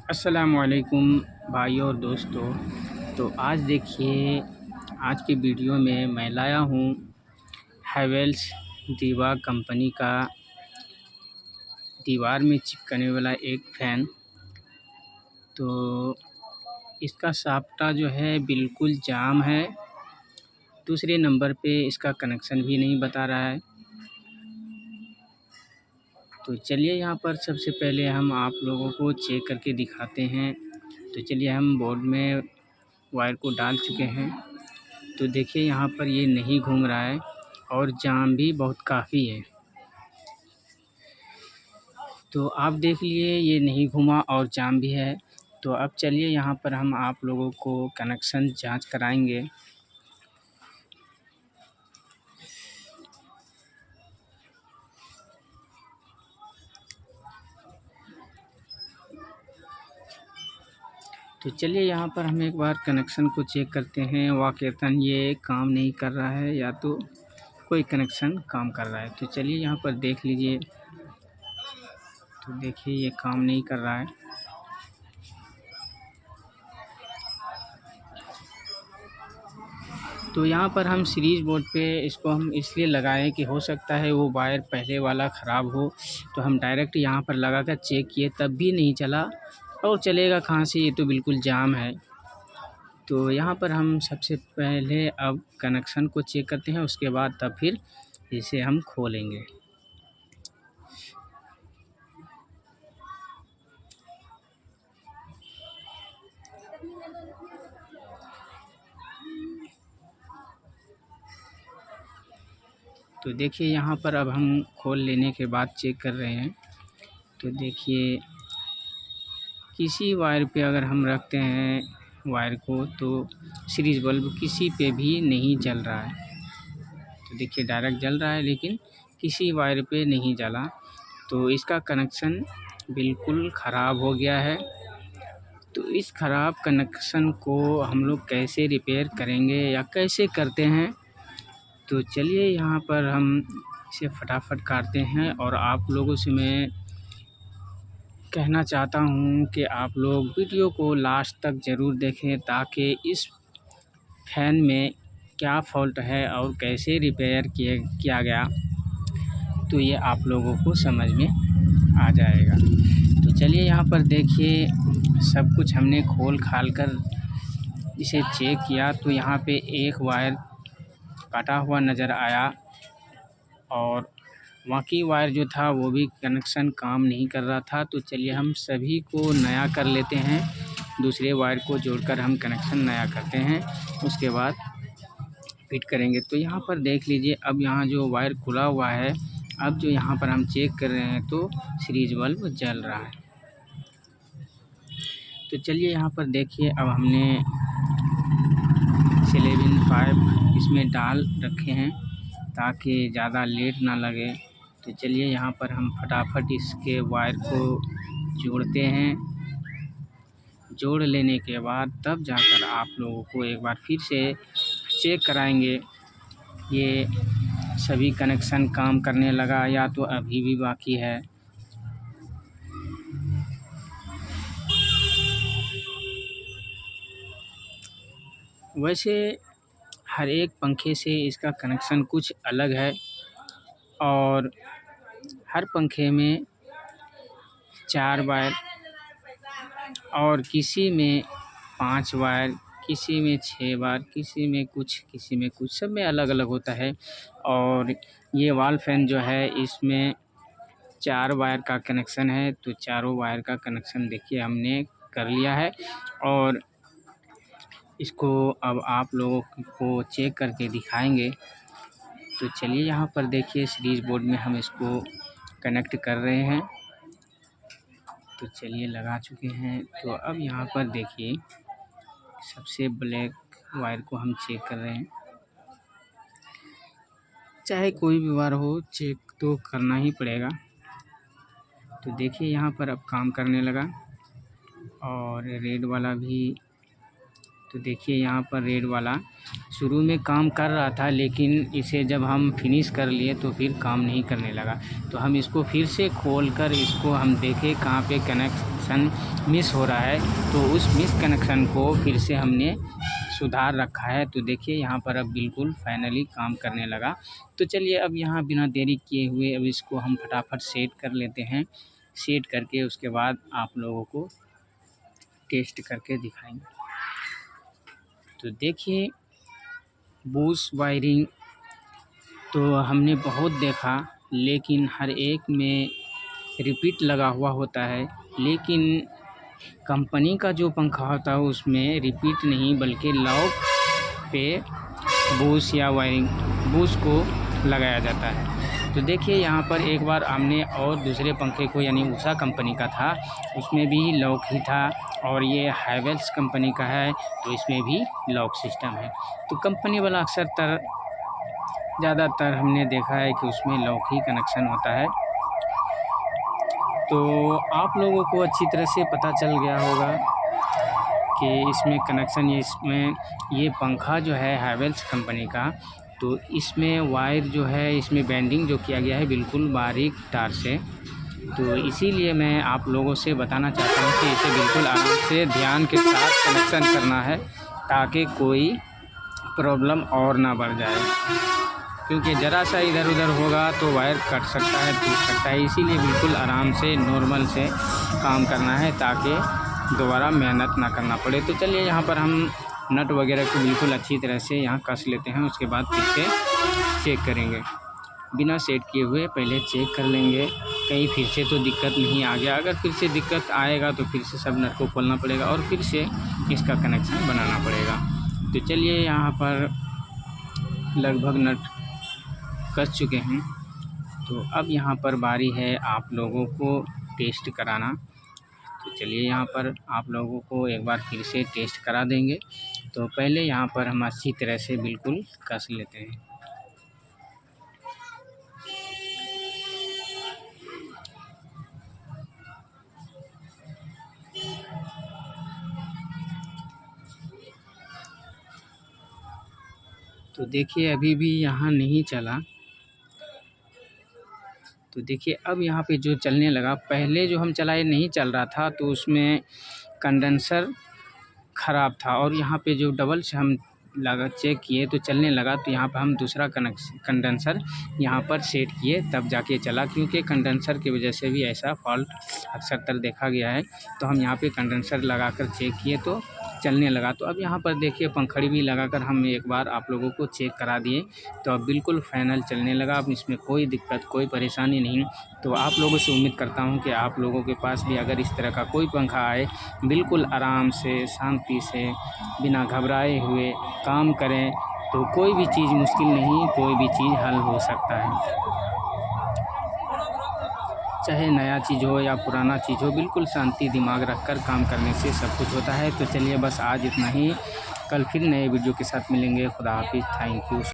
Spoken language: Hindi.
अस्सलामुअलैकुम भाइयों और दोस्तों। तो आज देखिए, आज की वीडियो में मैं लाया हूँ हैवेल्स दीवा कंपनी का दीवार में चिपकने वाला एक फ़ैन। तो इसका साफ्टा जो है बिल्कुल जाम है। दूसरे नंबर पे इसका कनेक्शन भी नहीं बता रहा है। तो चलिए यहाँ पर सबसे पहले हम आप लोगों को चेक करके दिखाते हैं। तो चलिए, हम बोर्ड में वायर को डाल चुके हैं। तो देखिए यहाँ पर ये नहीं घूम रहा है और जाम भी बहुत काफ़ी है। तो आप देख लिए, ये नहीं घूमा और जाम भी है। तो अब चलिए यहाँ पर हम आप लोगों को कनेक्शन जांच कराएंगे। तो चलिए यहाँ पर हम एक बार कनेक्शन को चेक करते हैं। वाक़ईतन ये काम नहीं कर रहा है या तो कोई कनेक्शन काम कर रहा है। तो चलिए यहाँ पर देख लीजिए। तो देखिए ये काम नहीं कर रहा है। तो यहाँ पर हम सीरीज़ बोर्ड पे इसको हम इसलिए लगाए कि हो सकता है वो वायर पहले वाला ख़राब हो। तो हम डायरेक्ट यहाँ पर लगा कर चेक किए, तब भी नहीं चला। और चलेगा कहाँ से, ये तो बिल्कुल जाम है। तो यहाँ पर हम सबसे पहले अब कनेक्शन को चेक करते हैं, उसके बाद तब फिर इसे हम खोलेंगे। तो देखिए यहाँ पर अब हम खोल लेने के बाद चेक कर रहे हैं। तो देखिए, किसी वायर पे अगर हम रखते हैं वायर को, तो सीरीज़ बल्ब किसी पे भी नहीं जल रहा है। तो देखिए डायरेक्ट जल रहा है, लेकिन किसी वायर पे नहीं जला। तो इसका कनेक्शन बिल्कुल ख़राब हो गया है। तो इस ख़राब कनेक्शन को हम लोग कैसे रिपेयर करेंगे या कैसे करते हैं, तो चलिए यहाँ पर हम इसे फटाफट काटते हैं। और आप लोगों से मैं कहना चाहता हूँ कि आप लोग वीडियो को लास्ट तक ज़रूर देखें, ताकि इस फ़ैन में क्या फ़ॉल्ट है और कैसे रिपेयर किया गया, तो ये आप लोगों को समझ में आ जाएगा। तो चलिए यहाँ पर देखिए, सब कुछ हमने खोल खाल कर इसे चेक किया। तो यहाँ पे एक वायर काटा हुआ नज़र आया और बाकी वायर जो था वो भी कनेक्शन काम नहीं कर रहा था। तो चलिए हम सभी को नया कर लेते हैं। दूसरे वायर को जोड़कर हम कनेक्शन नया करते हैं, उसके बाद फिट करेंगे। तो यहाँ पर देख लीजिए, अब यहाँ जो वायर खुला हुआ है, अब जो यहाँ पर हम चेक कर रहे हैं तो सीरीज़ बल्ब जल रहा है। तो चलिए यहाँ पर देखिए, अब हमने सिलेबिन पाइप इसमें डाल रखे हैं ताकि ज़्यादा लेट ना लगे। तो चलिए यहाँ पर हम फटाफट इसके वायर को जोड़ते हैं। जोड़ लेने के बाद तब जाकर आप लोगों को एक बार फिर से चेक कराएंगे ये सभी कनेक्शन काम करने लगा या तो अभी भी बाकी है। वैसे हर एक पंखे से इसका कनेक्शन कुछ अलग है और हर पंखे में 4 वायर और किसी में 5 वायर, किसी में 6 वायर, किसी में कुछ, सब में अलग-अलग होता है। और ये वॉल फ़ैन जो है, इसमें 4 वायर का कनेक्शन है। तो चारों वायर का कनेक्शन देखिए हमने कर लिया है और इसको अब आप लोगों को चेक करके दिखाएंगे। तो चलिए यहाँ पर देखिए, सीरीज़ बोर्ड में हम इसको कनेक्ट कर रहे हैं। तो चलिए लगा चुके हैं। तो अब यहाँ पर देखिए, सबसे ब्लैक वायर को हम चेक कर रहे हैं। चाहे कोई भी वायर हो, चेक तो करना ही पड़ेगा। तो देखिए यहाँ पर अब काम करने लगा और रेड वाला भी तो देखिए यहाँ पर रेड वाला शुरू में काम कर रहा था, लेकिन इसे जब हम फिनिश कर लिए तो फिर काम नहीं करने लगा। तो हम इसको फिर से खोल कर इसको हम देखें कहाँ पे कनेक्शन मिस हो रहा है, तो उस मिस कनेक्शन को फिर से हमने सुधार रखा है। तो देखिए यहाँ पर अब बिल्कुल फाइनली काम करने लगा। तो चलिए अब यहाँ बिना देरी किए हुए अब इसको हम फटाफट सेट कर लेते हैं। सेट करके उसके बाद आप लोगों को टेस्ट करके दिखाएंगे। तो देखिए बूस्ट वायरिंग तो हमने बहुत देखा, लेकिन हर एक में रिपीट लगा हुआ होता है, लेकिन कंपनी का जो पंखा होता है उसमें रिपीट नहीं बल्कि लॉक पे बूस्ट या वायरिंग बूस्ट को लगाया जाता है। तो देखिए यहाँ पर एक बार हमने और दूसरे पंखे को यानी उषा कंपनी का था, उसमें भी लॉक ही था, और ये हैवेल्स कंपनी का है तो इसमें भी लॉक सिस्टम है। तो कंपनी वाला अक्सर ज़्यादातर हमने देखा है कि उसमें लॉक ही कनेक्शन होता है। तो आप लोगों को अच्छी तरह से पता चल गया होगा कि इसमें कनेक्शन ये पंखा जो है हैवेल्स कंपनी का, तो इसमें वायर जो है इसमें बेंडिंग जो किया गया है बिल्कुल बारीक तार से। तो इसीलिए मैं आप लोगों से बताना चाहता हूँ कि इसे बिल्कुल आराम से ध्यान के साथ कनेक्शन करना है, ताकि कोई प्रॉब्लम और ना बढ़ जाए, क्योंकि ज़रा सा इधर उधर होगा तो वायर कट सकता है, टूट सकता है। इसीलिए बिल्कुल आराम से नॉर्मल से काम करना है, ताकि दोबारा मेहनत ना करना पड़े। तो चलिए यहाँ पर हम नट वगैरह को बिल्कुल अच्छी तरह से यहाँ कस लेते हैं, उसके बाद फिर से चेक करेंगे। बिना सेट किए हुए पहले चेक कर लेंगे, कहीं फिर से तो दिक्कत नहीं आ गया। अगर फिर से दिक्कत आएगा तो फिर से सब नट को खोलना पड़ेगा और फिर से इसका कनेक्शन बनाना पड़ेगा। तो चलिए यहाँ पर लगभग नट कस चुके हैं। तो अब यहाँ पर बारी है आप लोगों को टेस्ट कराना। तो चलिए यहाँ पर आप लोगों को एक बार फिर से टेस्ट करा देंगे। तो पहले यहाँ पर हम अच्छी तरह से बिल्कुल कस लेते हैं। तो देखिए अभी भी यहाँ नहीं चला। तो देखिए अब यहाँ पे जो चलने लगा, पहले जो हम चलाए नहीं चल रहा था, तो उसमें कंडेंसर ख़राब था, और यहाँ पे जो डबल से हम लगा चेक किए तो चलने लगा। तो यहाँ पर हम दूसरा कंडेंसर यहाँ पर सेट किए तब जाके चला, क्योंकि कंडेंसर की वजह से भी ऐसा फॉल्ट अक्सर देखा गया है। तो हम यहाँ पे कंडेंसर लगाकर चेक किए तो चलने लगा। तो अब यहाँ पर देखिए पंखड़ी भी लगाकर हम एक बार आप लोगों को चेक करा दिए, तो अब बिल्कुल फाइनल चलने लगा। अब इसमें कोई दिक्कत कोई परेशानी नहीं। तो आप लोगों से उम्मीद करता हूँ कि आप लोगों के पास भी अगर इस तरह का कोई पंखा आए, बिल्कुल आराम से शांति से बिना घबराए हुए काम करें, तो कोई भी चीज़ मुश्किल नहीं, कोई भी चीज़ हल हो सकता है। चाहे नया चीज़ हो या पुराना चीज़ हो, बिल्कुल शांति दिमाग रखकर काम करने से सब कुछ होता है। तो चलिए बस आज इतना ही, कल फिर नए वीडियो के साथ मिलेंगे। खुदा हाफिज़, थैंक यू।